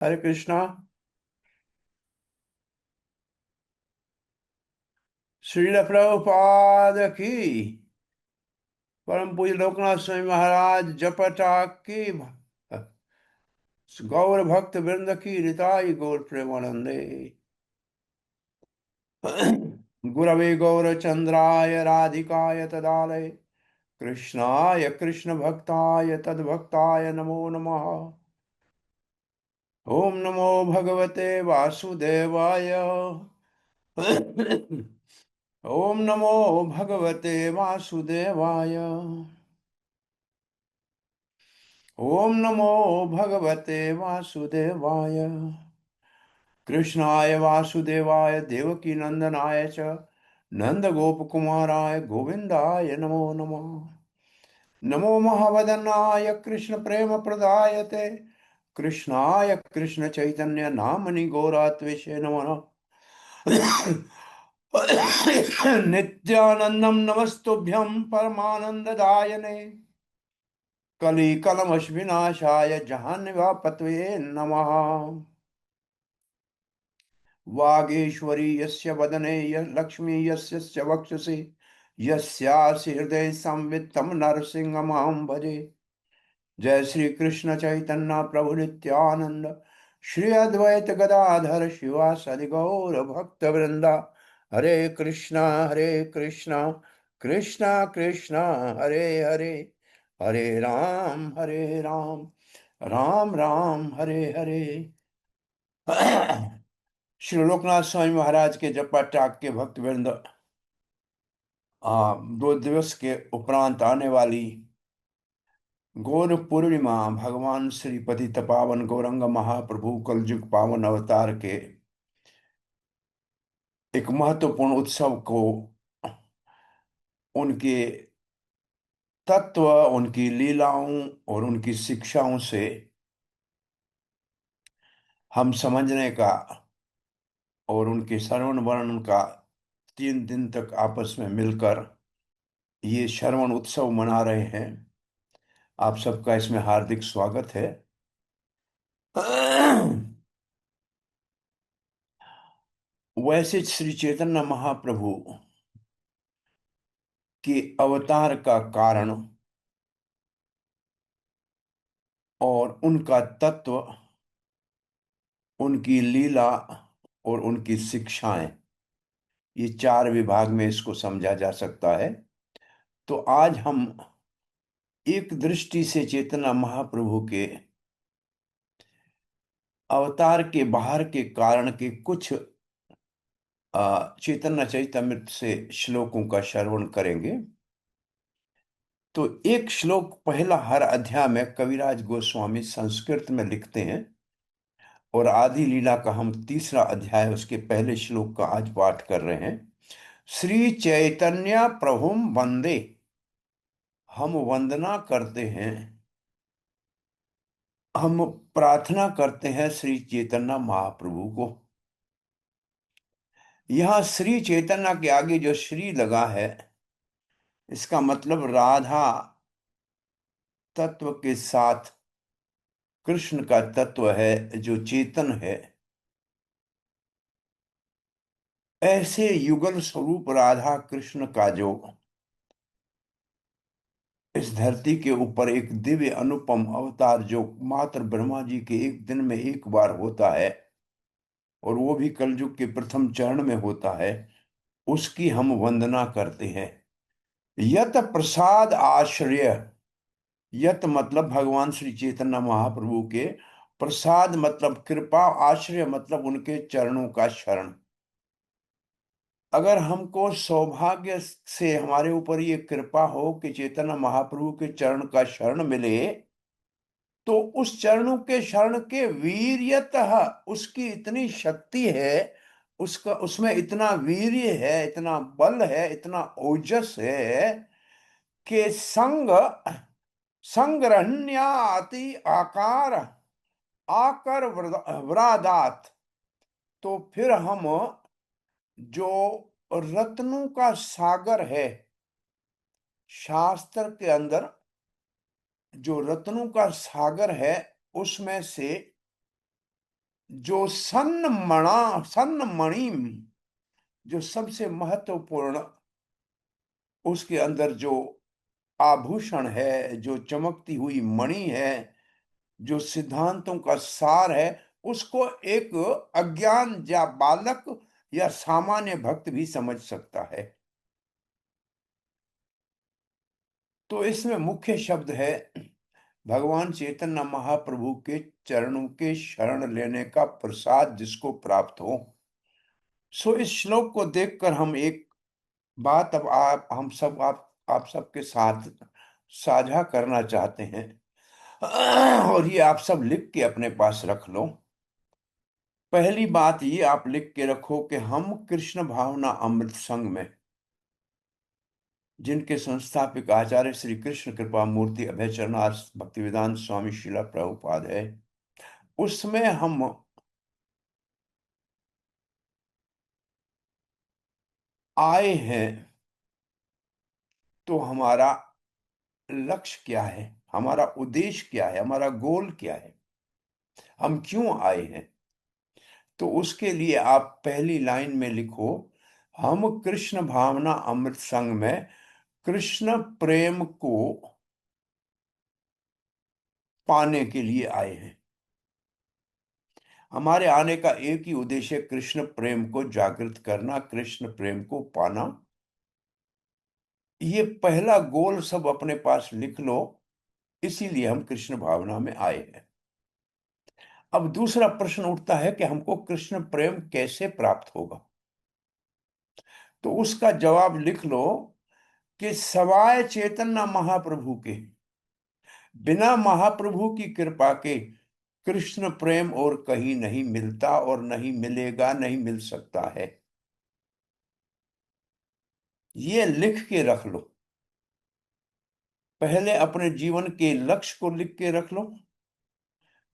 हरे कृष्णा। श्रील प्रभुपाद की। परम पूज्य लोकनाथ स्वामी महाराज जपटा की। गौर भक्त वृंद की रिताई गौर प्रेमानंदे। गुरवे गौरचंद्राय राधिकाय तदालय कृष्णाय कृष्ण भक्ताय तद्भक्ताय नमो नमः। ओम नमो भगवते वासुदेवाय। ओम नमो भगवते वासुदेवाय। ओम नमो भगवते वासुदेवाय। कृष्णाय वासुदेवाय देवकी नंदनाय च नंद गोप कुमाराय गोविंदाय नमो नमः। नमो महावदनाय कृष्ण प्रेम प्रदायते कृष्णाय कृष्ण चैतन्य नामनि गौरात्वेषे नमः। नित्यानंदम नमस्तुभ्यं परमानंददायने कलिकलमश्विनाशाय जहान्यवापतये नमः। वागीश्वरी यस्य वदने लक्ष्मी यस्य वक्षसि यस्यासि हृदये संवित्तं नरसिंहमहं भजे। जय श्री कृष्ण चैतन्य प्रभु नित्यानंद श्री अद्वैत गदाधर शिवासदि गौर भक्त वृंदा। हरे कृष्णा कृष्णा कृष्णा हरे हरे हरे राम राम राम हरे हरे। श्री लोकनाथ स्वामी महाराज के जपा टाक के भक्तवृंद, 2 दिवस के उपरांत आने वाली गौर पूर्णिमा भगवान श्री पतित पावन गौरंग महाप्रभु कलयुग पावन अवतार के एक महत्वपूर्ण उत्सव को उनके तत्व, उनकी लीलाओं और उनकी शिक्षाओं से हम समझने का और उनके श्रवण वर्णन का 3 दिन तक आपस में मिलकर ये श्रवण उत्सव मना रहे हैं। आप सबका इसमें हार्दिक स्वागत है। वैसे श्री चैतन्य महाप्रभु के अवतार का कारण और उनका तत्व, उनकी लीला और उनकी शिक्षाएं, ये 4 विभाग में इसको समझा जा सकता है। तो आज हम एक दृष्टि से चैतन्य महाप्रभु के अवतार के बाहर के कारण के कुछ चैतन्य चरितामृत से श्लोकों का श्रवण करेंगे। तो एक श्लोक पहला हर अध्याय में कविराज गोस्वामी संस्कृत में लिखते हैं और आदि लीला का हम तीसरा अध्याय उसके पहले श्लोक का आज पाठ कर रहे हैं। श्री चैतन्य प्रभुम वंदे, हम वंदना करते हैं, हम प्रार्थना करते हैं श्री चैतन्य महाप्रभु को। यहां श्री चैतन्य के आगे जो श्री लगा है, इसका मतलब राधा तत्व के साथ कृष्ण का तत्व है जो चेतन है। ऐसे युगल स्वरूप राधा कृष्ण का जो इस धरती के ऊपर एक दिव्य अनुपम अवतार जो मात्र ब्रह्मा जी के एक दिन में एक बार होता है और वो भी कलयुग के प्रथम चरण में होता है, उसकी हम वंदना करते हैं। यत प्रसाद आश्रय, यत मतलब भगवान श्री चैतन्य महाप्रभु के, प्रसाद मतलब कृपा, आश्रय मतलब उनके चरणों का शरण। अगर हमको सौभाग्य से हमारे ऊपर ये कृपा हो कि चैतन्य महाप्रभु के चरण का शरण मिले, तो उस चरणों के शरण के वीर्यतः उसकी इतनी शक्ति है, उसका उसमें इतना वीर्य है, इतना बल है, इतना ओजस है कि संग्रहण्याति आकार आकर व्रादात। तो फिर हम जो रत्नों का सागर है, शास्त्र के अंदर जो रत्नों का सागर है, उसमें से जो सन्मणि, जो सबसे महत्वपूर्ण, उसके अंदर जो आभूषण है, जो चमकती हुई मणि है, जो सिद्धांतों का सार है, उसको एक अज्ञान या बालक या सामान्य भक्त भी समझ सकता है। तो इसमें मुख्य शब्द है भगवान चैतन्य महाप्रभु के चरणों के शरण लेने का प्रसाद जिसको प्राप्त हो। सो इस श्लोक को देखकर हम एक बात अब आप सबके साथ साझा करना चाहते हैं। और ये आप सब लिख के अपने पास रख लो। पहली बात ये आप लिख के रखो कि हम कृष्ण भावना अमृत संघ में, जिनके संस्थापक आचार्य श्री कृष्ण कृपा मूर्ति अभय चरणार भक्तिवेदांत स्वामी शिला प्रभुपाद है, उसमें हम आए हैं। तो हमारा लक्ष्य क्या है, हमारा उद्देश्य क्या है, हमारा गोल क्या है, हम क्यों आए हैं? तो उसके लिए आप पहली लाइन में लिखो, हम कृष्ण भावना अमृत संघ में कृष्ण प्रेम को पाने के लिए आए हैं। हमारे आने का एक ही उद्देश्य, कृष्ण प्रेम को जागृत करना, कृष्ण प्रेम को पाना। ये पहला गोल सब अपने पास लिख लो। इसीलिए हम कृष्ण भावना में आए हैं। अब दूसरा प्रश्न उठता है कि हमको कृष्ण प्रेम कैसे प्राप्त होगा? तो उसका जवाब लिख लो कि सवाय चैतन्य महाप्रभु के, बिना महाप्रभु की कृपा के कृष्ण प्रेम और कहीं नहीं मिलता और नहीं मिलेगा, नहीं मिल सकता है। ये लिख के रख लो। पहले अपने जीवन के लक्ष्य को लिख के रख लो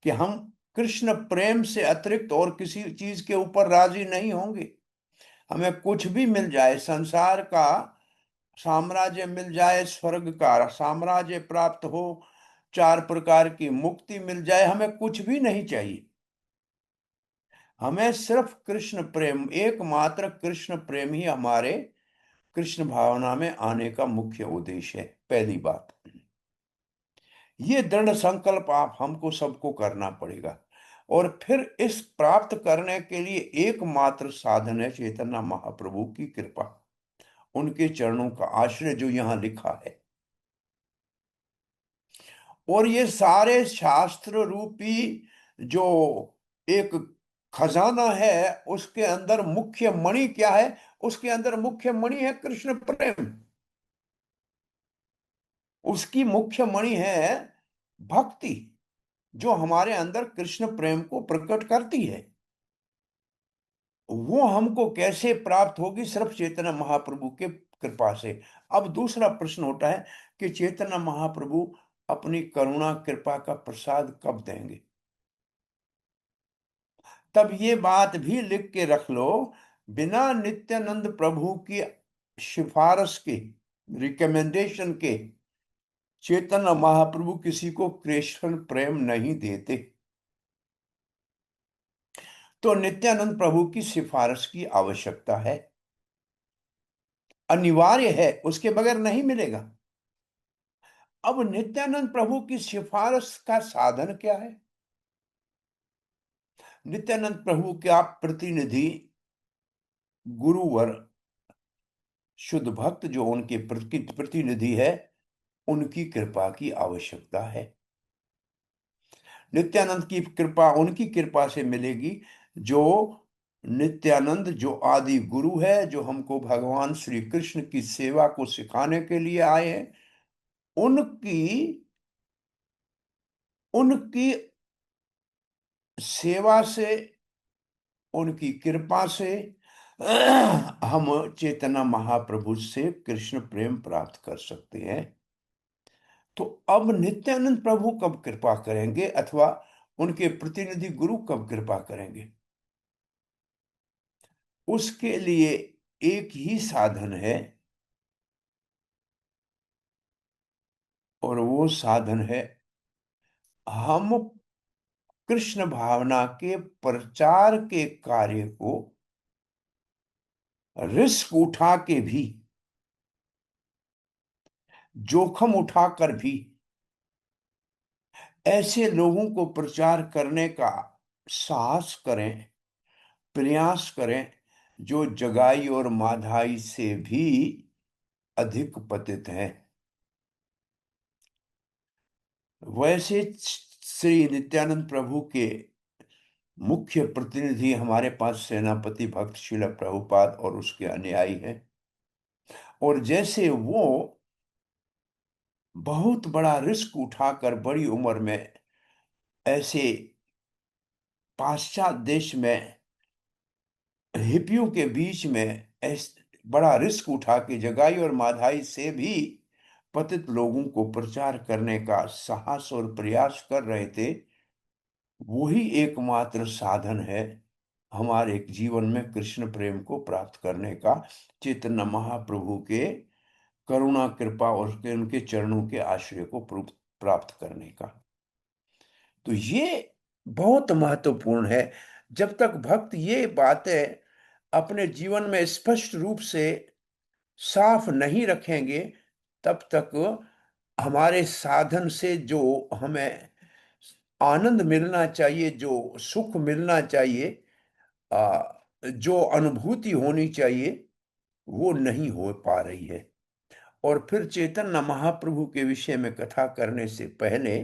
कि हम कृष्ण प्रेम से अतिरिक्त और किसी चीज के ऊपर राजी नहीं होंगे। हमें कुछ भी मिल जाए, संसार का साम्राज्य मिल जाए, स्वर्ग का साम्राज्य प्राप्त हो, चार प्रकार की मुक्ति मिल जाए, हमें कुछ भी नहीं चाहिए। हमें सिर्फ कृष्ण प्रेम, एकमात्र कृष्ण प्रेम ही हमारे कृष्ण भावना में आने का मुख्य उद्देश्य है। पहली बात, ये दृढ़ संकल्प आप हमको सबको करना पड़ेगा। और फिर इस प्राप्त करने के लिए एकमात्र साधन है चैतन्य महाप्रभु की कृपा, उनके चरणों का आश्रय जो यहां लिखा है। और ये सारे शास्त्र रूपी जो एक खजाना है, उसके अंदर मुख्य मणि क्या है? उसके अंदर मुख्य मणि है कृष्ण प्रेम। उसकी मुख्य मणि है भक्ति, जो हमारे अंदर कृष्ण प्रेम को प्रकट करती है। वो हमको कैसे प्राप्त होगी? सिर्फ चैतन्य महाप्रभु के कृपा से। अब दूसरा प्रश्न होता है कि चैतन्य महाप्रभु अपनी करुणा कृपा का प्रसाद कब देंगे? तब ये बात भी लिख के रख लो, बिना नित्यानंद प्रभु की सिफारिश के, रिकमेंडेशन के, चैतन्य महाप्रभु किसी को कृष्ण प्रेम नहीं देते। तो नित्यानंद प्रभु की सिफारिश की आवश्यकता है, अनिवार्य है, उसके बगैर नहीं मिलेगा। अब नित्यानंद प्रभु की सिफारिश का साधन क्या है? नित्यानंद प्रभु का प्रतिनिधि, गुरुवर, शुद्ध भक्त जो उनके प्रतिनिधि है, उनकी कृपा की आवश्यकता है। नित्यानंद की कृपा उनकी कृपा से मिलेगी जो नित्यानंद, जो आदि गुरु है, जो हमको भगवान श्री कृष्ण की सेवा को सिखाने के लिए आए हैं। उनकी उनकी सेवा से, उनकी कृपा से हम चेतना महाप्रभु से कृष्ण प्रेम प्राप्त कर सकते हैं। तो अब नित्यानंद प्रभु कब कृपा करेंगे, अथवा उनके प्रतिनिधि गुरु कब कृपा करेंगे? उसके लिए एक ही साधन है, और वो साधन है, हम कृष्ण भावना के प्रचार के कार्य को रिस्क उठा के भी, जोखिम उठाकर भी ऐसे लोगों को प्रचार करने का साहस करें, प्रयास करें, जो जगाई और माधाई से भी अधिक पतित हैं। वैसे श्री नित्यानंद प्रभु के मुख्य प्रतिनिधि हमारे पास सेनापति भक्त शिला प्रभुपाद और उसके अनुयायी हैं। और जैसे वो बहुत बड़ा रिस्क उठाकर बड़ी उम्र में ऐसे पाश्चात्य देश में हिप्पियों के बीच में बड़ा रिस्क उठा के जगाई और माधाई से भी पतित लोगों को प्रचार करने का साहस और प्रयास कर रहे थे, वही एकमात्र साधन है हमारे जीवन में कृष्ण प्रेम को प्राप्त करने का, चैतन्य महाप्रभु के करुणा कृपा और उनके चरणों के आश्रय को प्राप्त करने का। तो ये बहुत महत्वपूर्ण है। जब तक भक्त ये बातें अपने जीवन में स्पष्ट रूप से साफ नहीं रखेंगे, तब तक हमारे साधन से जो हमें आनंद मिलना चाहिए, जो सुख मिलना चाहिए, जो अनुभूति होनी चाहिए, वो नहीं हो पा रही है। और फिर चैतन्य महाप्रभु के विषय में कथा करने से पहले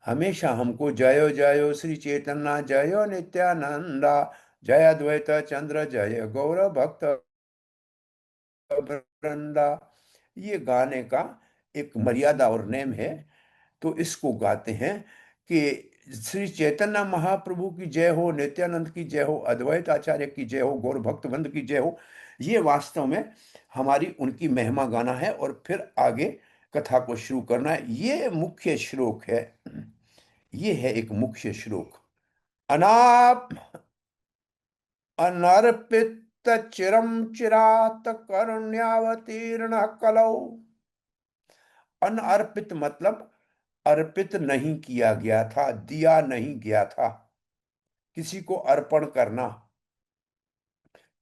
हमेशा हमको जयो जयो श्री चैतन्य, जयो नित्यानंदा, जय अद्वैत चंद्र, जय गौर भक्त वृंदा, ये गाने का एक मर्यादा और नेम है। तो इसको गाते हैं कि श्री चैतन्य महाप्रभु की जय हो, नित्यानंद की जय हो, अद्वैत आचार्य की जय हो, गौर भक्तवृंद की जय हो। ये वास्तव में हमारी उनकी महिमा गाना है। और फिर आगे कथा को शुरू करना है। ये मुख्य श्लोक है, ये है एक मुख्य श्लोक। अनाप अनर्पित चिरम चिरात करुण्यावतीर्ण कलौ। अनअर्पित मतलब अर्पित नहीं किया गया था, दिया नहीं गया था। किसी को अर्पण करना,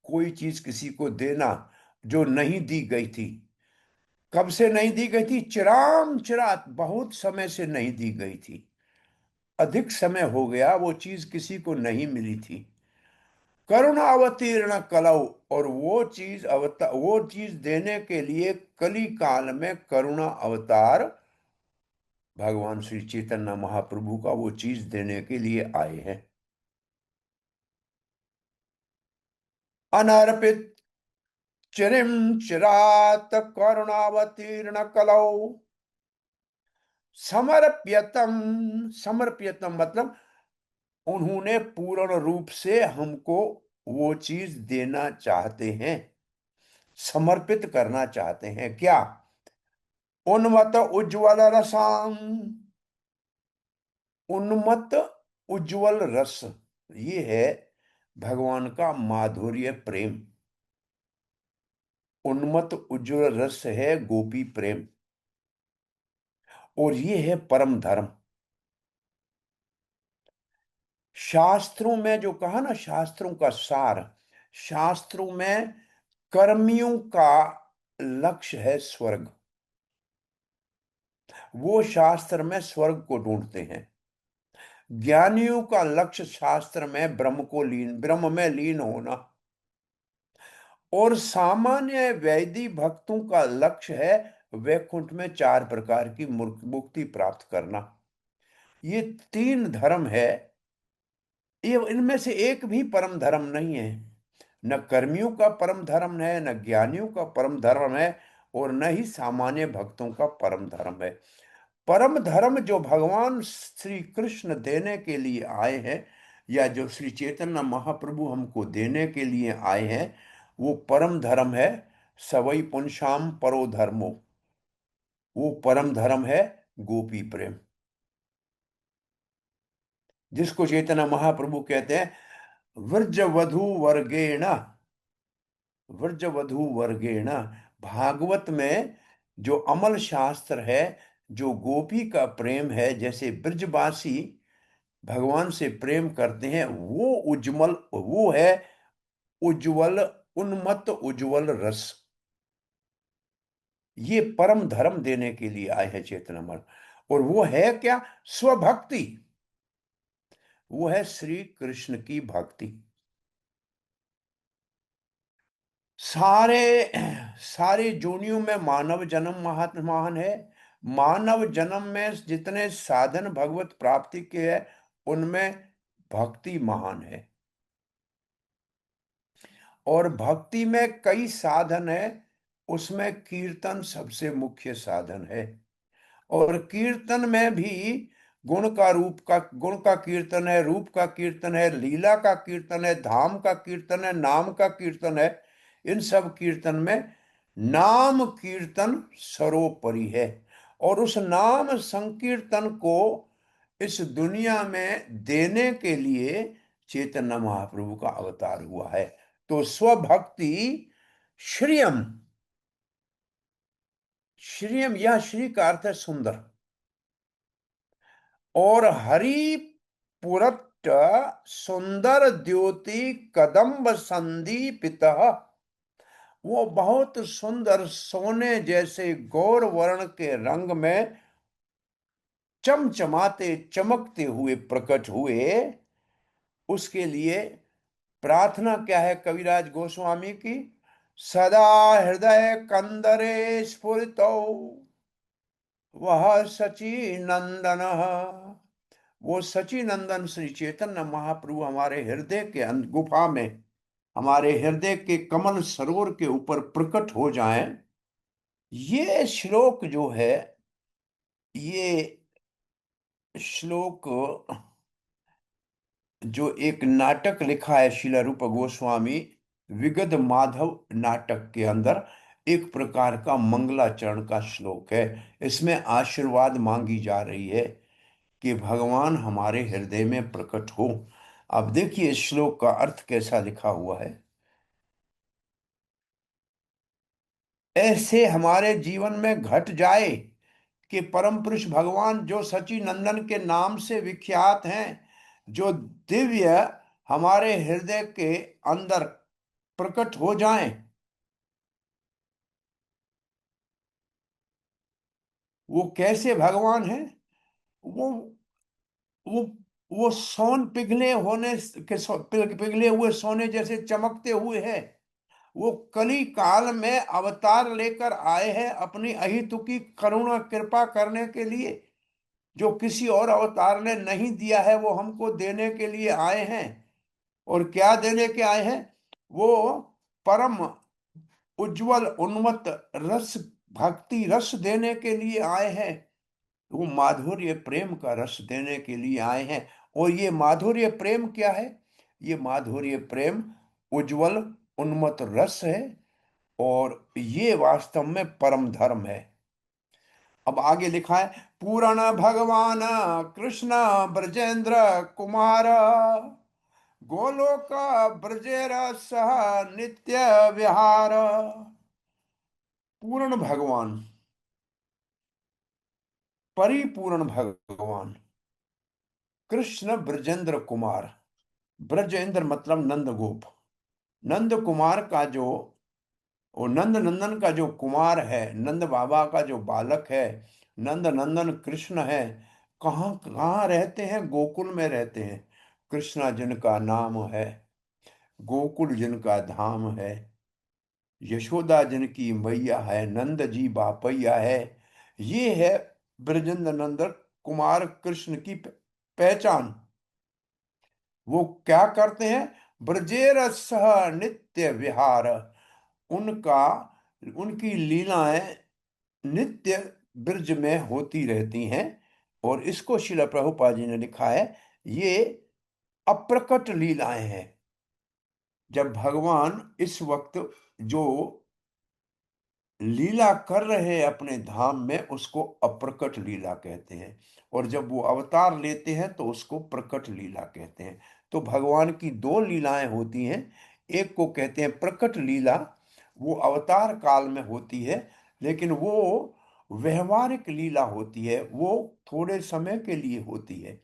कोई चीज किसी को देना जो नहीं दी गई थी। कब से नहीं दी गई थी? चिराम चिरात, बहुत समय से नहीं दी गई थी। अधिक समय हो गया वो चीज किसी को नहीं मिली थी। करुणा अवतीर्ण कलौ, और वो चीज देने के लिए कली काल में करुणा अवतार भगवान श्री चैतन्य महाप्रभु का वो चीज देने के लिए आए हैं। अनर्पित चिरिम चिरात करुणावतीर्ण कलौ, समर्प्यतम, समर्प्यतम मतलब उन्होंने पूर्ण रूप से हमको वो चीज देना चाहते हैं, समर्पित करना चाहते हैं। क्या? उन्मत्त उज्ज्वल रसाम, उन्मत्त उज्ज्वल रस, ये है भगवान का माधुर्य प्रेम। उन्मत्त उज्ज्वल रस है गोपी प्रेम, और ये है परम धर्म। शास्त्रों में जो कहा ना, शास्त्रों का सार, शास्त्रों में कर्मियों का लक्ष्य है स्वर्ग। वो शास्त्र में स्वर्ग को ढूंढते हैं। ज्ञानियों का लक्ष्य शास्त्र में ब्रह्म में लीन होना। और सामान्य वैदिक भक्तों का लक्ष्य है वैकुंठ में 4 प्रकार की मुक्ति प्राप्त करना। ये 3 धर्म है। ये इनमें से एक भी परम धर्म नहीं है। न कर्मियों का परम धर्म है, न ज्ञानियों का परम धर्म है, और न ही सामान्य भक्तों का परम धर्म है। परम धर्म जो भगवान श्री कृष्ण देने के लिए आए हैं, या जो श्री चैतन्य महाप्रभु हमको देने के लिए आए हैं, वो परम धर्म है सवई पुंसाम परो धर्मो। वो परम धर्म है गोपी प्रेम, जिसको चैतन्य महाप्रभु कहते हैं व्रज वधु वर्गेण। व्रज वधु वर्गेण, भागवत में जो अमल शास्त्र है, जो गोपी का प्रेम है, जैसे ब्रजवासी भगवान से प्रेम करते हैं, वो उज्जवल, वो है उज्जवल, उन्मत्त उज्जवल रस। ये परम धर्म देने के लिए आए हैं चेतन। और वो है क्या? स्वभक्ति। वो है श्री कृष्ण की भक्ति। सारे सारे जोनियों में मानव जन्म महान है। मानव जन्म में जितने साधन भगवत प्राप्ति के हैं, उनमें भक्ति महान है। और भक्ति में कई साधन है, उसमें कीर्तन सबसे मुख्य साधन है। और कीर्तन में भी गुण का कीर्तन है, रूप का कीर्तन है, लीला का कीर्तन है, धाम का कीर्तन है, नाम का कीर्तन है। इन सब कीर्तन में नाम कीर्तन सर्वोपरि है। और उस नाम संकीर्तन को इस दुनिया में देने के लिए चैतन्य महाप्रभु का अवतार हुआ है। तो स्वभक्ति श्रियम। श्रियम, यह श्री का अर्थ है सुंदर। और हरि पुरट्ट सुंदर द्योति कदम्ब संदीपित। वो बहुत सुंदर सोने जैसे गौर वर्ण के रंग में चमचमाते चमकते हुए प्रकट हुए। उसके लिए प्रार्थना क्या है कविराज गोस्वामी की? सदा हृदय कंदरे स्फुरितो वह सची नंदन। वो सची नंदन श्री चैतन्य महाप्रभु हमारे हृदय के गुफा में, हमारे हृदय के कमल सरोवर के ऊपर प्रकट हो जाएं। ये श्लोक जो है, ये श्लोक जो एक नाटक लिखा है श्रील रूप गोस्वामी, विगत माधव नाटक के अंदर, एक प्रकार का मंगलाचरण का श्लोक है। इसमें आशीर्वाद मांगी जा रही है कि भगवान हमारे हृदय में प्रकट हो। अब देखिए इस श्लोक का अर्थ कैसा लिखा हुआ है। ऐसे हमारे जीवन में घट जाए कि परम पुरुष भगवान जो सची नंदन के नाम से विख्यात हैं, जो दिव्य हमारे हृदय के अंदर प्रकट हो जाएं। वो कैसे भगवान हैं? वो वो वो सोन पिघले होने के पिघले हुए सोने जैसे चमकते हुए हैं। वो कली काल में अवतार लेकर आए हैं अपनी अहितुकी करुणा कृपा करने के लिए। जो किसी और अवतार ने नहीं दिया है, वो हमको देने के लिए आए हैं। और क्या देने के आए हैं? वो परम उज्जवल उन्मत्त रस, भक्ति रस देने के लिए आए हैं। वो माधुर्य प्रेम का रस देने के लिए आए हैं। और ये माधुर्य प्रेम क्या है? ये माधुर्य प्रेम उज्जवल उन्मत्त रस है। और ये वास्तव में परम धर्म है। अब आगे लिखा है, पूर्ण भगवान कृष्ण ब्रजेंद्र कुमार गोलोक ब्रजेर सह नित्य विहार। पूर्ण भगवान, परिपूर्ण भगवान कृष्ण ब्रजेंद्र कुमार। ब्रजेंद्र मतलब नंद गोप। नंद कुमार का जो, वो नंद नंदन का जो कुमार है, नंद बाबा का जो बालक है, नंद नंदन कृष्ण है। कहाँ कहाँ रहते हैं? गोकुल में रहते हैं। कृष्णा जिनका नाम है, गोकुल जिनका धाम है, यशोदा जिनकी मैया है, नंद जी बापैया है। ये है ब्रजेंद्र नंदन कुमार कृष्ण की पहचान। वो क्या करते हैं? ब्रजेर सह नित्य विहार। उनका, उनकी लीलाएं नित्य ब्रज में होती रहती हैं। और इसको श्रील प्रभुपाद जी ने लिखा है, ये अप्रकट लीलाएं हैं। जब भगवान इस वक्त जो लीला कर रहे हैं अपने धाम में, उसको अप्रकट लीला कहते हैं। और जब वो अवतार लेते हैं तो उसको प्रकट लीला कहते हैं। तो भगवान की दो लीलाएं होती हैं। एक को कहते हैं प्रकट लीला, वो अवतार काल में होती है। लेकिन वो व्यवहारिक लीला होती है, वो थोड़े समय के लिए होती है।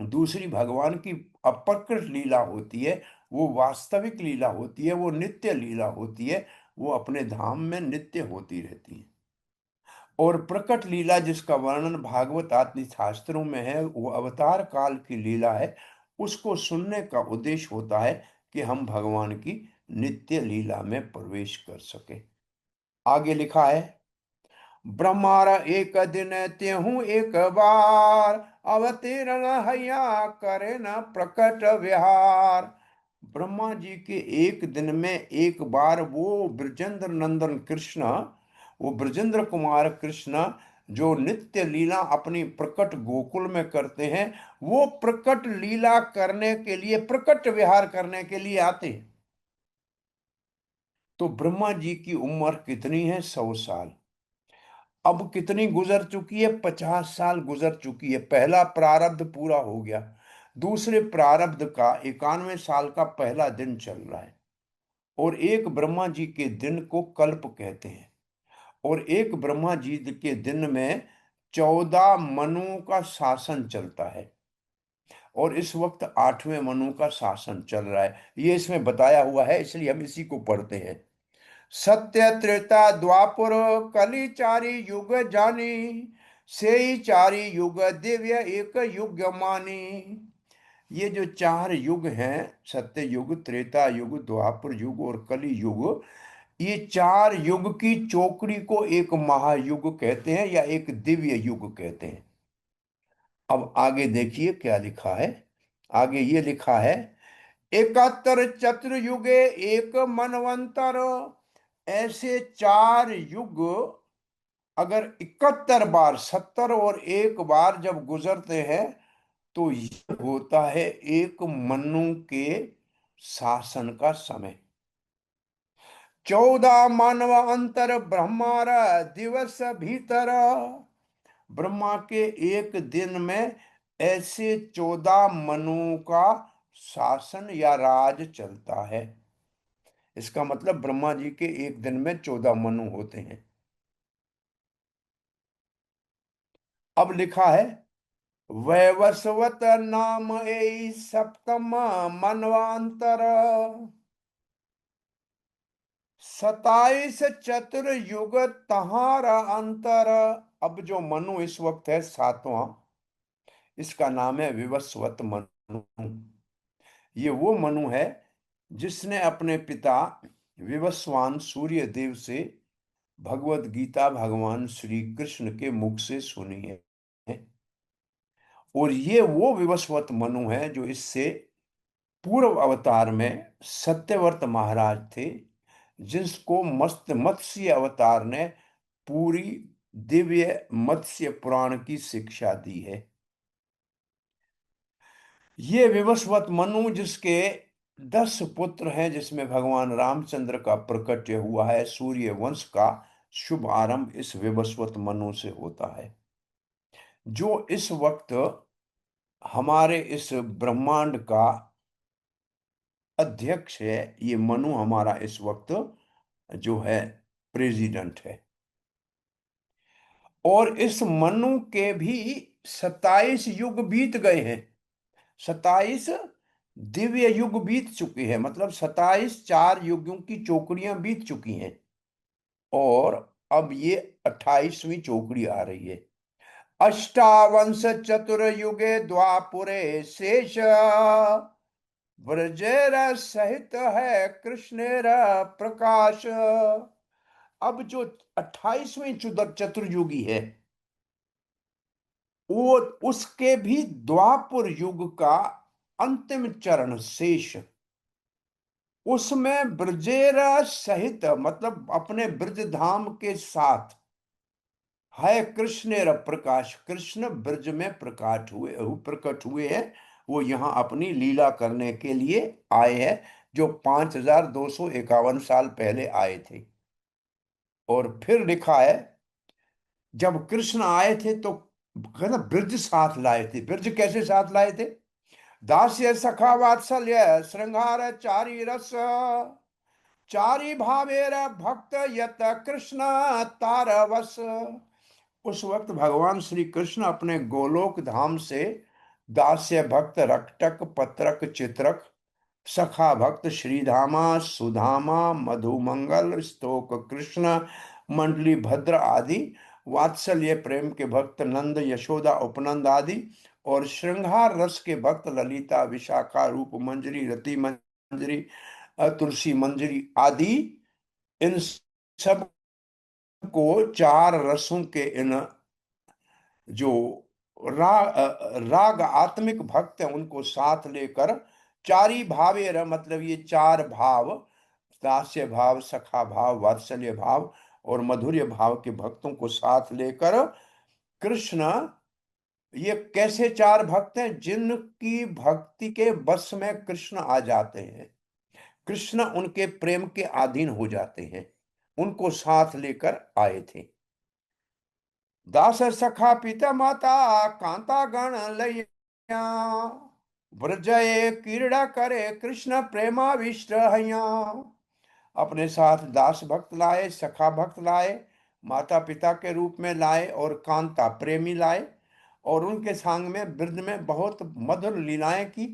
दूसरी भगवान की अप्रकट लीला होती है, वो वास्तविक लीला होती है, वो नित्य लीला होती है, वो अपने धाम में नित्य होती रहती है। और प्रकट लीला जिसका वर्णन भागवत आदि शास्त्रों में है, वो अवतार काल की लीला है। उसको सुनने का उद्देश्य होता है कि हम भगवान की नित्य लीला में प्रवेश कर सके। आगे लिखा है, ब्रह्मार एक दिन त्यहूँ एक बार, अवतीर्ण हैया करे न प्रकट विहार। ब्रह्मा जी के एक दिन में एक बार वो ब्रजेंद्र नंदन कृष्ण, वो ब्रजेंद्र कुमार कृष्ण जो नित्य लीला अपनी प्रकट गोकुल में करते हैं, वो प्रकट लीला करने के लिए, प्रकट विहार करने के लिए आते हैं। तो ब्रह्मा जी की उम्र कितनी है? 100 साल। अब कितनी गुजर चुकी है? 50 साल गुजर चुकी है। पहला प्रारब्ध पूरा हो गया, दूसरे प्रारब्ध का 91 साल का पहला दिन चल रहा है। और एक ब्रह्मा जी के दिन को कल्प कहते हैं। और एक ब्रह्मा जी के दिन में 14 मनुओं का शासन चलता है। और इस वक्त 8वें मनु का शासन चल रहा है, ये इसमें बताया हुआ है, इसलिए हम इसी को पढ़ते हैं। सत्य त्रेता द्वापर कली चारि युग जानी, से चारि युग दिव्य एक युग मानी। ये जो 4 युग हैं, सत्य युग, त्रेता युग, द्वापर युग और कली युग, ये 4 युग की चौकड़ी को एक महायुग कहते हैं या एक दिव्य युग कहते हैं। अब आगे देखिए क्या लिखा है। आगे ये लिखा है, 71 चतुर्युगे एक मनवंतर। ऐसे 4 युग अगर 71 बार, 70 और एक बार जब गुजरते हैं, तो ये होता है एक मनु के शासन का समय। 14 मानव अंतर ब्रह्मारा दिवस भीतर। ब्रह्मा के एक दिन में ऐसे 14 मनुओं का शासन या राज चलता है। इसका मतलब ब्रह्मा जी के एक दिन में 14 मनु होते हैं। अब लिखा है, वैवस्वत नाम ए सप्तम मनवांतर। 27 चतुर्युग तहारा अंतर। अब जो मनु इस वक्त है 7वां, इसका नाम है विवस्वत मनु। ये वो मनु है जिसने अपने पिता विवस्वान सूर्य देव से भगवत गीता भगवान श्री कृष्ण के मुख से सुनी है। और ये वो विवस्वत मनु है जो इससे पूर्व अवतार में सत्यव्रत महाराज थे, जिसको मस्त मत्स्य अवतार ने पूरी दिव्य मत्स्य पुराण की शिक्षा दी है। ये विवस्वत मनु जिसके 10 पुत्र हैं, जिसमें भगवान रामचंद्र का प्रकट्य हुआ है, सूर्य वंश का शुभ आरंभ इस विवस्वत मनु से होता है, जो इस वक्त हमारे इस ब्रह्मांड का अध्यक्ष है। ये मनु हमारा इस वक्त जो है प्रेसिडेंट है। और इस मनु के भी 27 युग बीत गए हैं। 27 दिव्य युग बीत चुके हैं, मतलब 27 4 युगों की चौकड़ियां बीत चुकी हैं। और अब ये 28वीं चौकड़ी आ रही है। अष्टावंश चतुर्युगे द्वापुरे शेष, ब्रजेर सहित है कृष्णेर प्रकाश। अब जो 28वें चतुर्युगी है, वो उसके भी द्वापर युग का अंतिम चरण शेष, उसमें ब्रजेरा सहित मतलब अपने ब्रज धाम के साथ है कृष्णेर प्रकाश। कृष्ण ब्रज में प्रकट हुए हैं। वो यहाँ अपनी लीला करने के लिए आए हैं, जो 5251 साल पहले आए थे। और फिर लिखा है, जब कृष्ण आए थे तो कहना ब्रज साथ लाए थे। ब्रज कैसे साथ लाए थे? दास्य सखा वात्सल्य श्रृंगार चारी रस, चारी भावेर भक्त यत कृष्ण तारवस। उस वक्त भगवान श्री कृष्ण अपने गोलोक धाम से दास्य भक्त रक्टक पत्रक चित्रक, सखा भक्त श्रीधामा सुधामा मधुमंगल स्तोक कृष्ण मंडली भद्र आदि, वात्सल्य प्रेम के भक्त नंद यशोदा उपनंद आदि, और श्रृंगार रस के भक्त ललिता विशाखा रूप मंजरी रति मंजरी तुलसी मंजरी आदि। इन सब को चार रसों के इन जो राग आत्मिक भक्त हैं उनको साथ लेकर, चारी भावेर मतलब ये चार भाव, दास्य भाव सखा भाव वात्सल्य भाव और मधुर्य भाव के भक्तों को साथ लेकर कृष्ण, ये कैसे चार भक्त हैं? जिनकी भक्ति के बस में कृष्ण आ जाते हैं, कृष्ण उनके प्रेम के अधीन हो जाते हैं, उनको साथ लेकर आए थे। दास सखा पिता माता कांता गण लैया, ब्रजय क्रीड़ा करे कृष्ण प्रेमाविष्ट हैया। अपने साथ दास भक्त लाए, सखा भक्त लाए, माता पिता के रूप में लाए और कांता प्रेमी लाए, और उनके संग में ब्रज में बहुत मधुर लीलाएं की,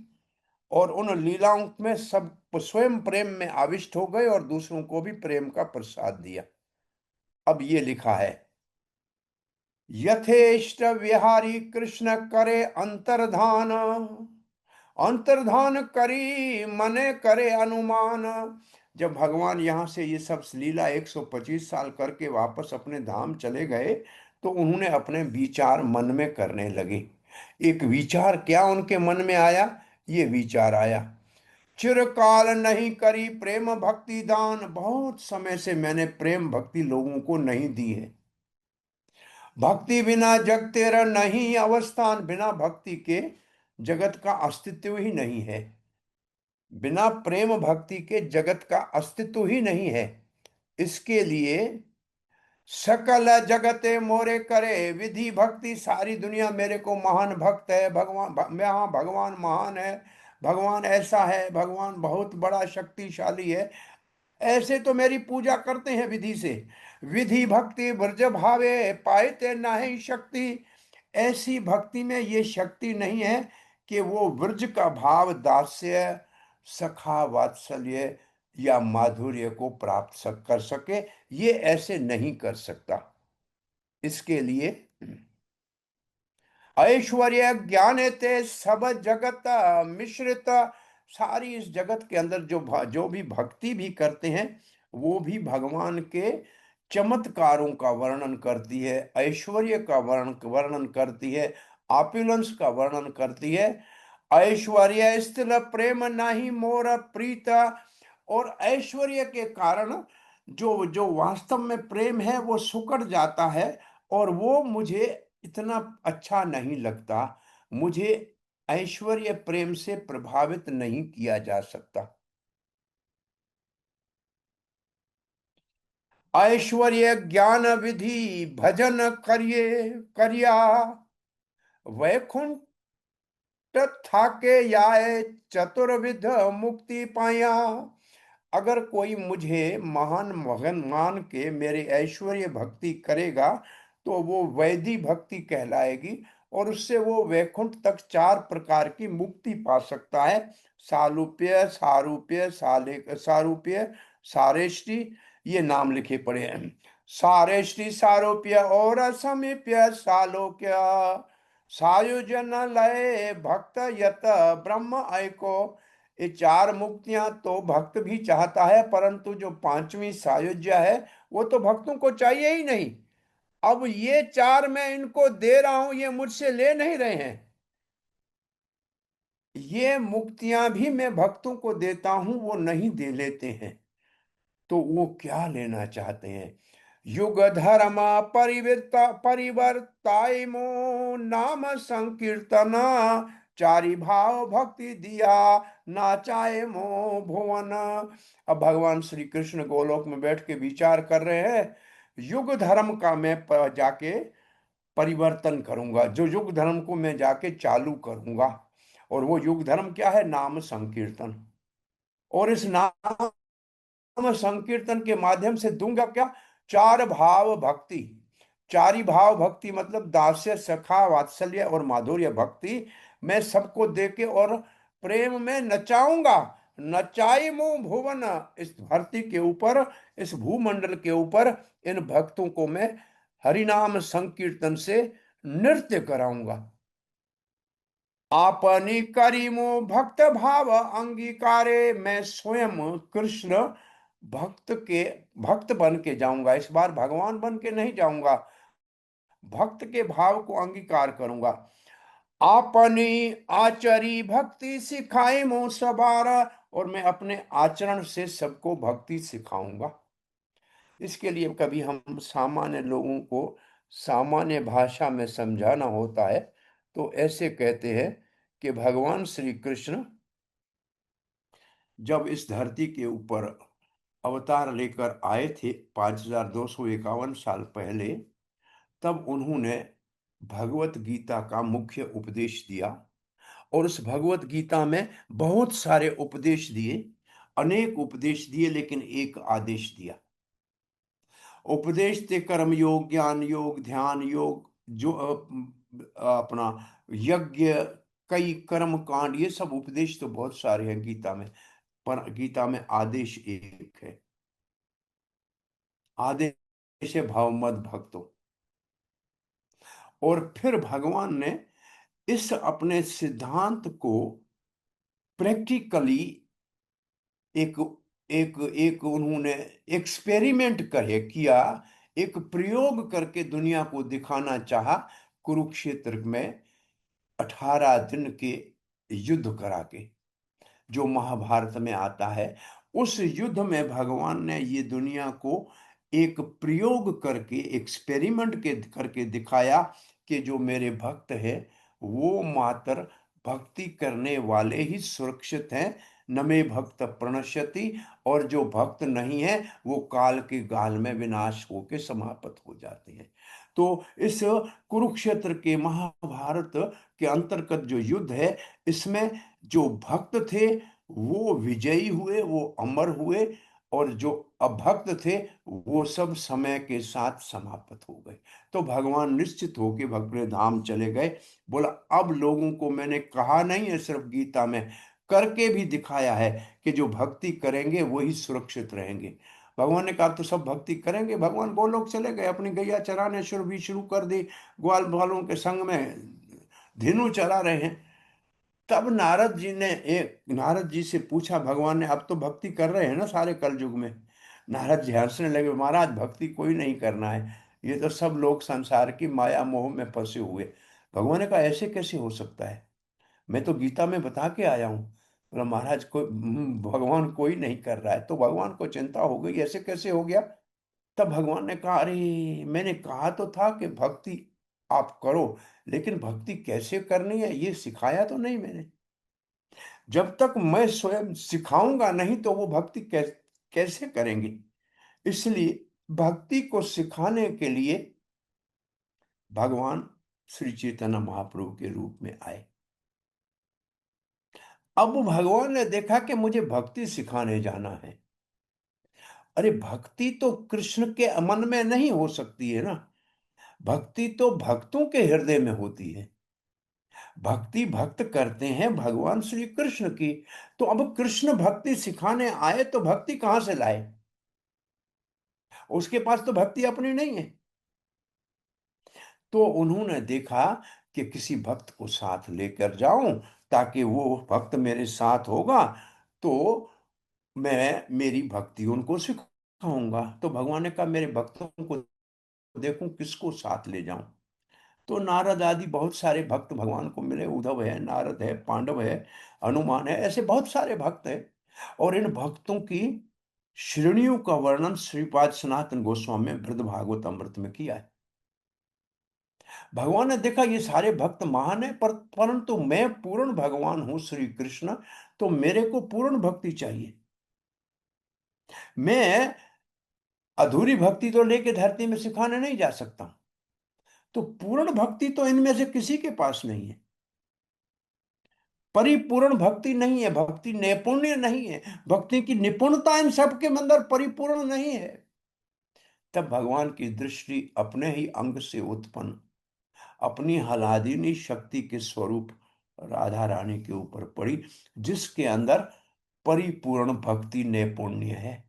और उन लीलाओं में सब स्वयं प्रेम में आविष्ट हो गए और दूसरों को भी प्रेम का प्रसाद दिया। अब ये लिखा है, यथेष्ट विहारी कृष्ण करे अंतर्धान, अंतर्धान करी मने करे अनुमान। जब भगवान यहाँ से ये सब लीला 125 साल करके वापस अपने धाम चले गए, तो उन्होंने अपने विचार मन में करने लगे। एक विचार क्या उनके मन में आया? ये विचार आया, चिरकाल नहीं करी प्रेम भक्ति दान, बहुत समय से मैंने प्रेम भक्ति लोगों को नहीं दी है। भक्ति बिना जग तेरा नहीं अवस्थान, बिना भक्ति के जगत का अस्तित्व ही नहीं है, बिना प्रेम भक्ति के जगत का अस्तित्व ही नहीं है। इसके लिए सकल जगते मोरे करे विधि भक्ति, सारी दुनिया मेरे को महान भक्त है, भगवान हाँ भगवान महान है, भगवान ऐसा है, भगवान बहुत बड़ा शक्तिशाली है, ऐसे तो मेरी पूजा करते हैं विधि से। विधि भक्ति ब्रज भावे पाएते नहीं शक्ति, ऐसी भक्ति में ये शक्ति नहीं है कि वो ब्रज का भाव दास्य सखा वात्सल्य या माधुर्य को प्राप्त कर सके, ये ऐसे नहीं कर सकता। इसके लिए ऐश्वर्य ज्ञान ते सब जगत मिश्रित, सारी इस जगत के अंदर जो भी भक्ति भी करते हैं वो भी भगवान के चमत्कारों का वर्णन करती है, ऐश्वर्य का वर्णन करती है, आपुलेंस का वर्णन करती है। ऐश्वर्य स्थिर प्रेम नाही मोर प्रीत, और ऐश्वर्य के कारण जो जो वास्तव में प्रेम है वो सुकड़ जाता है, और वो मुझे इतना अच्छा नहीं लगता, मुझे ऐश्वर्य प्रेम से प्रभावित नहीं किया जा सकता। ऐश्वर्य ज्ञान विधि भजन करिए करिया, वैकुंठ थाके याए चतुर्विध मुक्ति पाया। अगर कोई मुझे महान मगन मान के मेरे ऐश्वर्य भक्ति करेगा तो वो वैधि भक्ति कहलाएगी, और उससे वो वैकुंठ तक चार प्रकार की मुक्ति पा सकता है। सालूप्य सारूप्य सारूप्य सारेष्टि, ये नाम लिखे पड़े हैं। सारेष्टि सारूप्य और समीप्य सालोक्य, सायुजन लय भक्त यत ब्रह्म ऐको। ये चार मुक्तियां तो भक्त भी चाहता है, परंतु जो पांचवी सायुज्य है वो तो भक्तों को चाहिए ही नहीं। अब ये चार मैं इनको दे रहा हूं, ये मुझसे ले नहीं रहे हैं, ये मुक्तियां भी मैं भक्तों को देता हूं, वो नहीं दे लेते हैं। तो वो क्या लेना चाहते हैं? युग धर्म परिवर्ता परिवर्ताइमो नाम संकीर्तन, चारि भाव भक्ति दिया नाचाए मो भुवन। अब भगवान श्री कृष्ण गोलोक में बैठ के विचार कर रहे हैं, युग धर्म का मैं जाके परिवर्तन करूंगा, जो युग धर्म को मैं जाके चालू करूंगा, और वो युग धर्म क्या है? नाम संकीर्तन। और इस नाम संकीर्तन के माध्यम से दूंगा क्या? चार भाव भक्ति। चारी भाव भक्ति मतलब दास्य सखा वात्सल्य और माधुर्य भक्ति, मैं सबको देके और प्रेम में नचाऊंगा। नचाई मुंह भुवन, इस धरती के ऊपर, इस भूमंडल के ऊपर इन भक्तों को मैं हरिनाम संकीर्तन से नृत्य कराऊंगा। आपनी करीमो भक्त भाव अंगीकारे, मैं स्वयं कृष्ण भक्त बन के जाऊंगा। इस बार भगवान बन के नहीं जाऊंगा, भक्त के भाव को अंगीकार करूंगा। आपनी आचरी भक्ति सिखाए मो सबारा, और मैं अपने आचरण से सबको भक्ति सिखाऊंगा। इसके लिए कभी हम सामान्य लोगों को सामान्य भाषा में समझाना होता है तो ऐसे कहते हैं कि भगवान श्री कृष्ण जब इस धरती के ऊपर अवतार लेकर आए थे 5251 साल पहले, तब उन्होंने भगवत गीता का मुख्य उपदेश दिया। और उस भगवत गीता में बहुत सारे उपदेश दिए, अनेक उपदेश दिए, लेकिन एक आदेश दिया। उपदेश थे कर्म योग, ज्ञान योग, ध्यान योग, जो अपना यज्ञ, कई कर्म कांड, ये सब उपदेश तो बहुत सारे हैं गीता में, पर गीता में आदेश एक है। आदेश है भाव मत भक्तो। और फिर भगवान ने इस अपने सिद्धांत को प्रैक्टिकली एक एक एक उन्होंने एक्सपेरिमेंट किया, एक प्रयोग करके दुनिया को दिखाना चाहा, कुरुक्षेत्र में 18 दिन के युद्ध करा के, जो महाभारत में आता है। उस युद्ध में भगवान ने ये दुनिया को एक प्रयोग करके, एक्सपेरिमेंट के करके दिखाया कि जो मेरे भक्त हैं वो मात्र भक्ति करने वाले ही सुरक्षित हैं, न मे भक्त प्रणश्यति, और जो भक्त नहीं है वो काल के गाल में विनाश होके समाप्त हो जाते हैं। तो इस कुरुक्षेत्र के महाभारत के अंतर्गत जो युद्ध है, इसमें जो भक्त थे वो विजयी हुए, वो अमर हुए, और जो अभक्त थे वो सब समय के साथ समाप्त हो गए। तो भगवान निश्चित होके भगवत धाम चले गए। बोला अब लोगों को मैंने कहा नहीं है सिर्फ गीता में, करके भी दिखाया है कि जो भक्ति करेंगे वही सुरक्षित रहेंगे। भगवान ने कहा तो सब भक्ति करेंगे। भगवान गोलोक चले गए, अपनी गैया चराने शुरू भी शुरू कर दी, ग्वाल बालों के संग में धेनु चरा रहे हैं। तब नारद जी से पूछा भगवान ने, अब तो भक्ति कर रहे हैं ना सारे कलयुग में। नारद जी हंसने लगे, महाराज भक्ति कोई नहीं करना है, ये तो सब लोग संसार की माया मोह में फंसे हुए। भगवान ने कहा ऐसे कैसे हो सकता है, मैं तो गीता में बता के आया हूँ। बोला महाराज कोई भगवान कोई नहीं कर रहा है। तो भगवान को चिंता हो गई, ऐसे कैसे हो गया। तब भगवान ने कहा अरे मैंने कहा तो था कि भक्ति आप करो, लेकिन भक्ति कैसे करनी है ये सिखाया तो नहीं मैंने। जब तक मैं स्वयं सिखाऊंगा नहीं तो वो भक्ति कैसे करेंगे। इसलिए भक्ति को सिखाने के लिए भगवान श्री चैतन्य महाप्रभु के रूप में आए। अब भगवान ने देखा कि मुझे भक्ति सिखाने जाना है। अरे भक्ति तो कृष्ण के मन में नहीं हो सकती है ना, भक्ति तो भक्तों के हृदय में होती है। भक्ति भक्त करते हैं भगवान श्री कृष्ण की। तो अब कृष्ण भक्ति सिखाने आए तो भक्ति कहां से लाए, उसके पास तो भक्ति अपनी नहीं है। तो उन्होंने देखा कि किसी भक्त को साथ लेकर जाऊं, ताकि वो भक्त मेरे साथ होगा तो मैं मेरी भक्ति उनको सिखाऊंगा। तो भगवान ने कहा मेरे भक्तों को देखूं किसको साथ ले जाऊं। तो नारद आदि बहुत सारे भक्त भगवान को मिले, उद्धव है, नारद है, पांडव है, हनुमान है, ऐसे बहुत सारे भक्त हैं। और इन भक्तों की श्रेणियों का वर्णन श्रीपाद सनातन गोस्वामी ने बृहद भागवत अमृत में किया है। भगवान ने देखा ये सारे भक्त महान है, परंतु मैं पूर्ण भगवान हूं श्री कृष्ण, तो मेरे को पूर्ण भक्ति चाहिए। मैं अधूरी भक्ति तो लेके धरती में सिखाने नहीं जा सकता। तो पूर्ण भक्ति तो इनमें से किसी के पास नहीं है, परिपूर्ण भक्ति नहीं है, भक्ति नैपुण्य नहीं है, भक्ति की निपुणता इन सबके अंदर परिपूर्ण नहीं है। तब भगवान की दृष्टि अपने ही अंग से उत्पन्न अपनी हलादिनी शक्ति के स्वरूप राधा रानी के ऊपर पड़ी, जिसके अंदर परिपूर्ण भक्ति नैपुण्य है।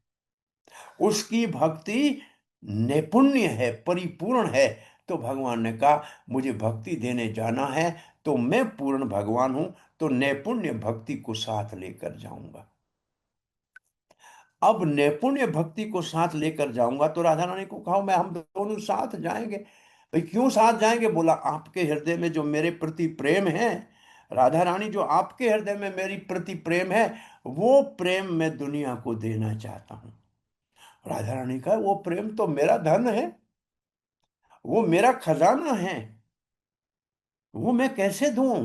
उसकी भक्ति नैपुण्य है, परिपूर्ण है। तो भगवान ने कहा मुझे भक्ति देने जाना है, तो मैं पूर्ण भगवान हूं, तो नैपुण्य भक्ति को साथ लेकर जाऊंगा। अब नैपुण्य भक्ति को साथ लेकर जाऊंगा, तो राधा रानी को कहा मैं हम दोनों साथ जाएंगे। भाई क्यों साथ जाएंगे? बोला आपके हृदय में जो मेरे प्रति प्रेम है, राधा रानी जो आपके हृदय में मेरी प्रति प्रेम है, वो प्रेम मैं दुनिया को देना चाहता हूँ। राधा रानी का वो प्रेम तो मेरा धन है, वो मेरा खजाना है, वो मैं कैसे दूं?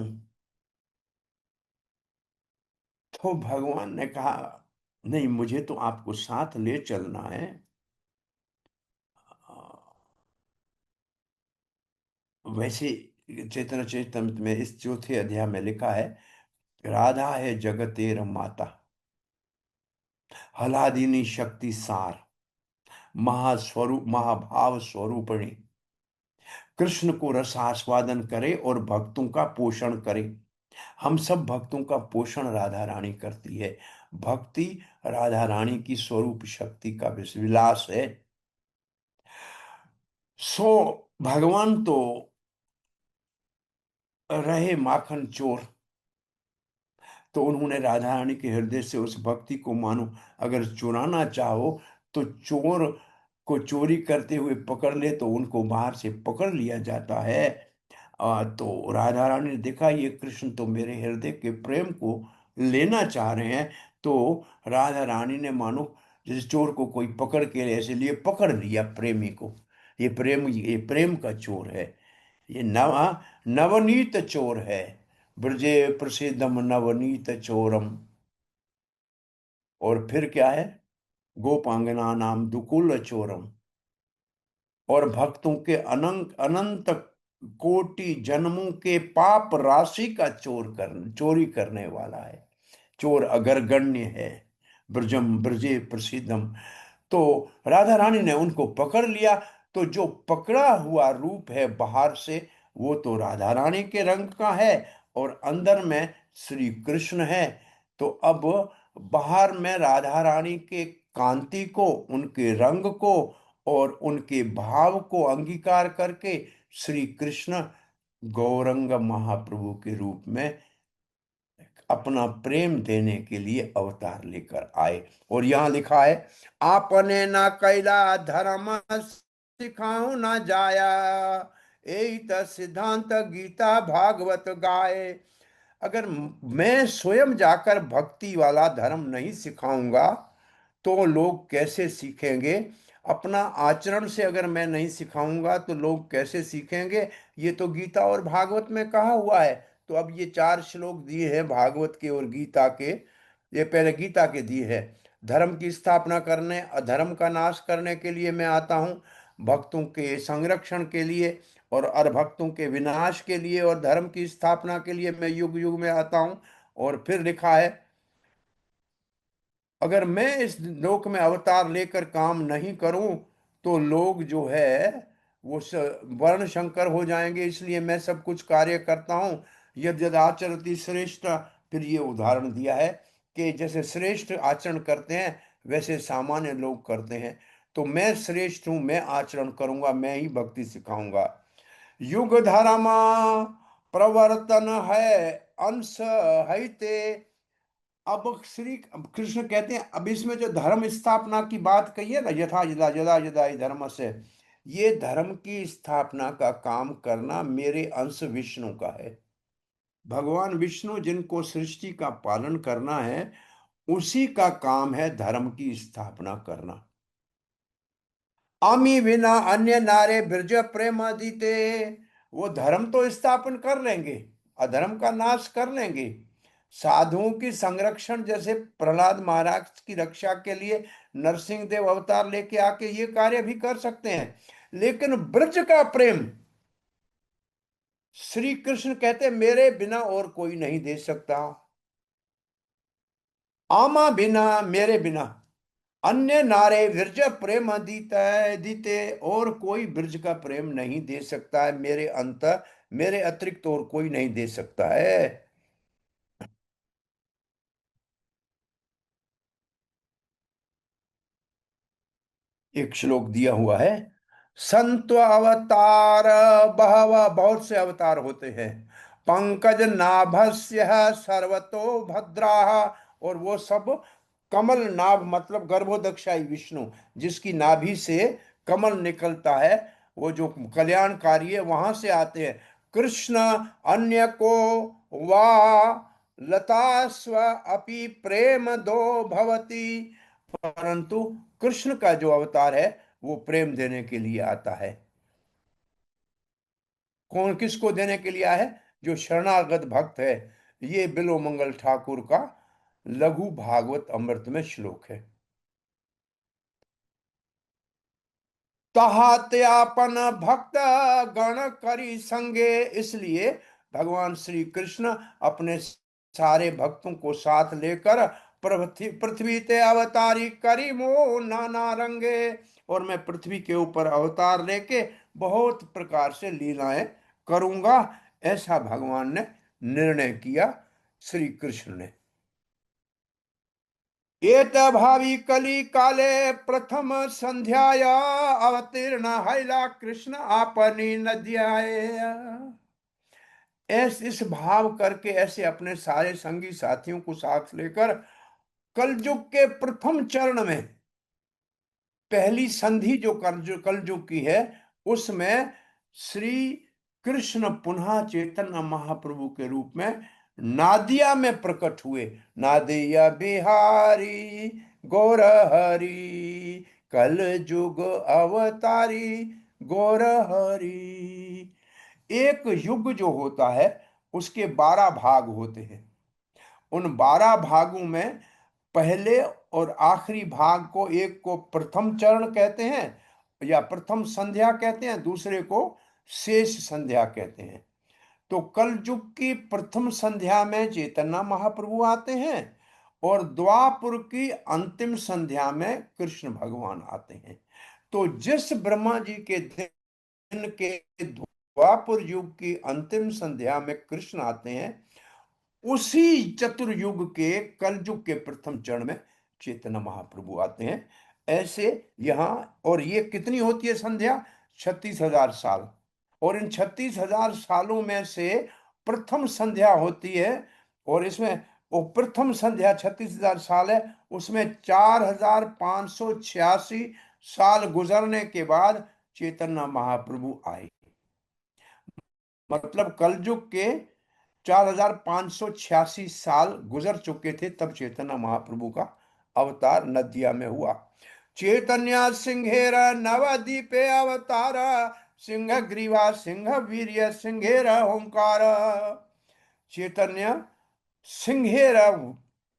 तो भगवान ने कहा नहीं, मुझे तो आपको साथ ले चलना है। वैसे चैतन्य चैतन्य में इस चौथे अध्याय में लिखा है, राधा है जगतेर माता, हलादिनी शक्ति सार, महास्वरूप महाभाव स्वरूपिणी, कृष्ण को रस आस्वादन करे और भक्तों का पोषण करे। हम सब भक्तों का पोषण राधा रानी करती है। भक्ति राधा रानी की स्वरूप शक्ति का विलास है। सो भगवान तो रहे माखन चोर, तो उन्होंने राधा रानी के हृदय से उस भक्ति को मानो अगर चुराना चाहो, तो चोर को चोरी करते हुए पकड़ ले तो उनको बाहर से पकड़ लिया जाता है। तो राधा रानी ने देखा ये कृष्ण तो मेरे हृदय के प्रेम को लेना चाह रहे हैं, तो राधा रानी ने मानो जैसे चोर को कोई पकड़ के ऐसे लिए पकड़ लिया प्रेमी को। ये प्रेम का चोर है, ये नवनीत चोर है। ब्रजे प्रसिद्धम नवनीत चोरम। और फिर क्या है? गोपांगना नाम दुकुल चोरम। और भक्तों के अनंत अनंत कोटि जन्मों के पाप राशि का चोरी करने वाला है। चोर अग्रगण्य है। ब्रजम ब्रजे प्रसिद्धम। तो राधा रानी ने उनको पकड़ लिया। तो जो पकड़ा हुआ रूप है बाहर से, वो तो राधा रानी के रंग का है, और अंदर में श्री कृष्ण है। तो अब बाहर में राधा रानी के कांति को, उनके रंग को और उनके भाव को अंगीकार करके श्री कृष्ण गौरंग महाप्रभु के रूप में अपना प्रेम देने के लिए अवतार लेकर आए। और यहाँ लिखा है, आपने ना कैला धर्म सिखाऊं ना जाया, यही तो सिद्धांत गीता भागवत गाए। अगर मैं स्वयं जाकर भक्ति वाला धर्म नहीं सिखाऊंगा, तो लोग कैसे सीखेंगे? अपना आचरण से अगर मैं नहीं सिखाऊंगा तो लोग कैसे सीखेंगे? ये तो गीता और भागवत में कहा हुआ है। तो अब ये चार श्लोक दिए हैं भागवत के और गीता के, ये पहले गीता के दिए हैं। धर्म की स्थापना करने, अधर्म का नाश करने के लिए मैं आता हूँ, भक्तों के संरक्षण के लिए और अधभक्तों के विनाश के लिए और धर्म की स्थापना के लिए मैं युग युग में आता हूँ। और फिर लिखा है, अगर मैं इस लोक में अवतार लेकर काम नहीं करूं, तो लोग जो है वो वर्ण शंकर हो जाएंगे, इसलिए मैं सब कुछ कार्य करता हूं। यद यद आचरति श्रेष्ठ। फिर ये उदाहरण दिया है कि जैसे श्रेष्ठ आचरण करते हैं वैसे सामान्य लोग करते हैं। तो मैं श्रेष्ठ हूं, मैं आचरण करूंगा, मैं ही भक्ति सिखाऊंगा। युग धर्म प्रवर्तन है अंश है ते। अब श्री कृष्ण कहते हैं, अब इसमें जो धर्म स्थापना की बात कही है ना, यथा यदा यदा यदा ही धर्म से, ये धर्म की स्थापना का काम करना मेरे अंश विष्णु का है। भगवान विष्णु जिनको सृष्टि का पालन करना है, उसी का काम है धर्म की स्थापना करना। आमी बिना अन्य नारे ब्रज प्रेम दीते। वो धर्म तो स्थापन कर लेंगे, अधर्म का नाश कर लेंगे। साधुओं की संरक्षण, जैसे प्रहलाद महाराज की रक्षा के लिए नरसिंह देव अवतार लेके आके ये कार्य भी कर सकते हैं। लेकिन ब्रज का प्रेम श्री कृष्ण कहते मेरे बिना और कोई नहीं दे सकता। आमा बिना, मेरे बिना, अन्य नारे ब्रज प्रेम दीते दीते, और कोई ब्रज का प्रेम नहीं दे सकता है मेरे अंत, मेरे अतिरिक्त और कोई नहीं दे सकता है। एक श्लोक दिया हुआ है। संत अवतार बहव, बहुत से अवतार होते हैं। पंकज नाभस्य सर्वतो भद्रा, और वो सब कमल नाभ मतलब गर्भोदक्षाई विष्णु, जिसकी नाभि से कमल निकलता है, वो जो कल्याणकारी है वहां से आते हैं। कृष्ण अन्य को वा लता स्व अपि प्रेम दो भवती, परंतु कृष्ण का जो अवतार है वो प्रेम देने के लिए आता है। कौन किसको देने के लिए आया है? जो शरणागत भक्त है। ये बिल्वमंगल ठाकुर का लघु भागवत अमृत में श्लोक है। तहात्यापन भक्त गण करी संगे, इसलिए भगवान श्री कृष्ण अपने सारे भक्तों को साथ लेकर पृथ्वी पृथ्वी ते अवतारी करी मो नाना रंगे, और मैं पृथ्वी के ऊपर अवतार लेके बहुत प्रकार से लीलाएं करूंगा, ऐसा भगवान ने निर्णय किया, श्री कृष्ण ने। एत भावी कली काले प्रथम संध्याया अवतीर्ण हैला कृष्ण आपनी नद्याय। इस भाव करके ऐसे अपने सारे संगी साथियों को साथ लेकर कलयुग के प्रथम चरण में, पहली संधि जो कलयुग की है, उसमें श्री कृष्ण पुनः चैतन्य महाप्रभु के रूप में नादिया में प्रकट हुए। नादिया बिहारी गौर हरि, कल युग अवतारी गौर हरि। एक युग जो होता है उसके 12 भाग होते हैं। उन 12 भागों में पहले और आखिरी भाग को, एक को प्रथम चरण कहते हैं या प्रथम संध्या कहते हैं, दूसरे को शेष संध्या कहते हैं। तो कल युग की प्रथम संध्या में चैतन्य महाप्रभु आते हैं, और द्वापुर की अंतिम संध्या में कृष्ण भगवान आते हैं। तो जिस ब्रह्मा जी के दिन के द्वापुर युग की अंतिम संध्या में कृष्ण आते हैं, उसी चतुर्युग के कलयुग के प्रथम चरण में चैतन्य महाप्रभु आते हैं। ऐसे यहाँ, और ये कितनी होती है संध्या? 36,000 साल। और इन 36,000 सालों में से प्रथम संध्या होती है, और इसमें वो प्रथम संध्या 36,000 साल है, उसमें 4,586 साल गुजरने के बाद चैतन्य महाप्रभु आए। मतलब कलयुग के 4,586 साल गुजर चुके थे, तब चैतन्य महाप्रभु का अवतार नदिया में हुआ। चैतन्य सिंहेर नवदीपे अवतार, सिंह ग्रीवा सिंह वीर्य सिंहेर ओंकार। चैतन्य सिंहेर,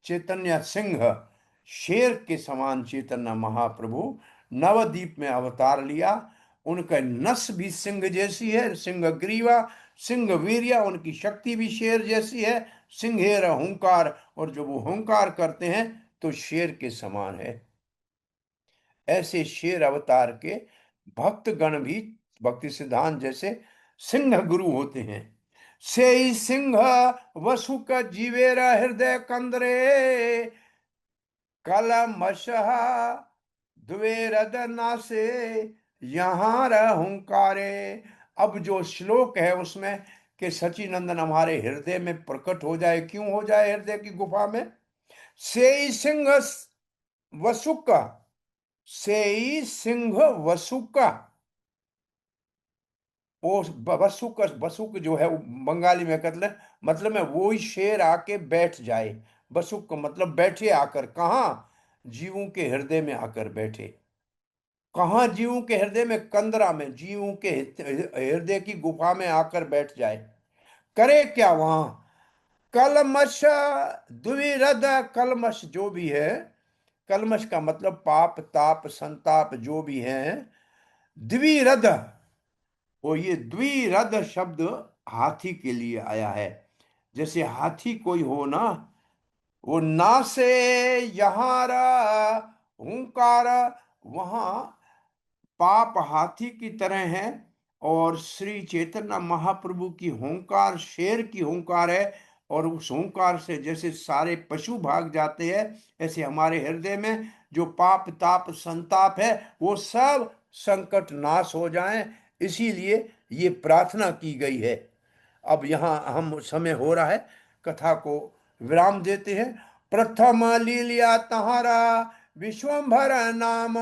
चैतन्य सिंह, शेर के समान चैतन्य महाप्रभु नवदीप में अवतार लिया। उनका नस भी सिंह जैसी है, सिंह ग्रीवा सिंह वीर्य, उनकी शक्ति भी शेर जैसी है। सिंहेर हुंकार, और जब वो हुंकार करते हैं तो शेर के समान है। ऐसे शेर अवतार के भक्त गण भी भक्ति सिद्धांत जैसे सिंह गुरु होते हैं। से ही सिंह वसुक जीवेर हृदय कंदरे, कलमशः द्वेरद नासे यहाँ हुंकारे। अब जो श्लोक है उसमें कि सचिनंदन हमारे हृदय में प्रकट हो जाए, क्यों हो जाए हृदय की गुफा में? से ही सिंह वसुका, से ही सिंह वसुका, वो वसुक, वसुक जो है वो बंगाली में मतलब में वो ही शेर आके बैठ जाए। वसुक का मतलब बैठे आकर, कहाँ? जीवों के हृदय में आकर बैठे। कहाँ? जीवों के हृदय में, कंदरा में, जीवों के हृदय की गुफा में आकर बैठ जाए। करे क्या वहां? कलमश द्विरद, कलमश जो भी है, कलमश का मतलब पाप ताप संताप जो भी है, द्विरद, वो ये द्विरद शब्द हाथी के लिए आया है। जैसे हाथी कोई हो ना, वो ना से यहारा हुंकार, वहां पाप हाथी की तरह है, और श्री चैतन्य महाप्रभु की हुंकार शेर की हुंकार है। और उस ओंकार से जैसे सारे पशु भाग जाते हैं, ऐसे हमारे हृदय में जो पाप ताप संताप है वो सब संकट नाश हो जाएं, इसीलिए ये प्रार्थना की गई है। अब यहाँ हम समय हो रहा है, कथा को विराम देते हैं। प्रथम लीलिया तहारा विश्वम्भर नाम,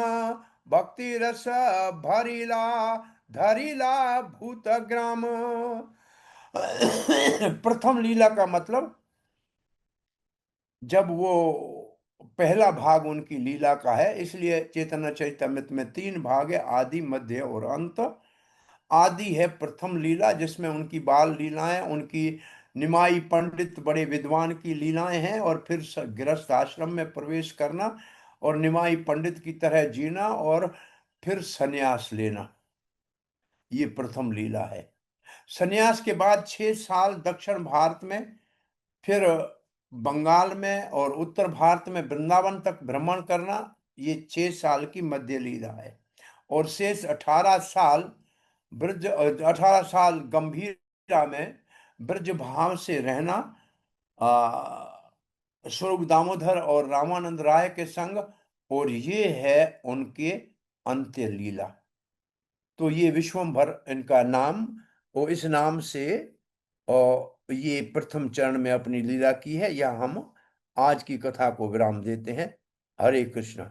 भक्ति रस भरिला धरिला भूत ग्राम। प्रथम लीला का मतलब जब वो पहला भाग उनकी लीला का है, इसलिए चैतन्य चरितमृत में 3 भाग है, आदि मध्य और अंत। आदि है प्रथम लीला, जिसमें उनकी बाल लीलाएं, उनकी निमाई पंडित बड़े विद्वान की लीलाएं हैं, और फिर गृहस्थ आश्रम में प्रवेश करना और निमाई पंडित की तरह जीना और फिर संन्यास लेना, ये प्रथम लीला है। संन्यास के बाद 6 साल दक्षिण भारत में, फिर बंगाल में और उत्तर भारत में वृंदावन तक भ्रमण करना, ये 6 साल की मध्य लीला है। और शेष 18 साल ब्रज, 18 साल गंभीरा में ब्रज भाव से रहना, स्वरूप दामोदर और रामानंद राय के संग, और ये है उनके अंत्य लीला। तो ये विश्वम्भर इनका नाम, और इस नाम से और ये प्रथम चरण में अपनी लीला की है। या हम आज की कथा को विराम देते हैं। हरे कृष्ण।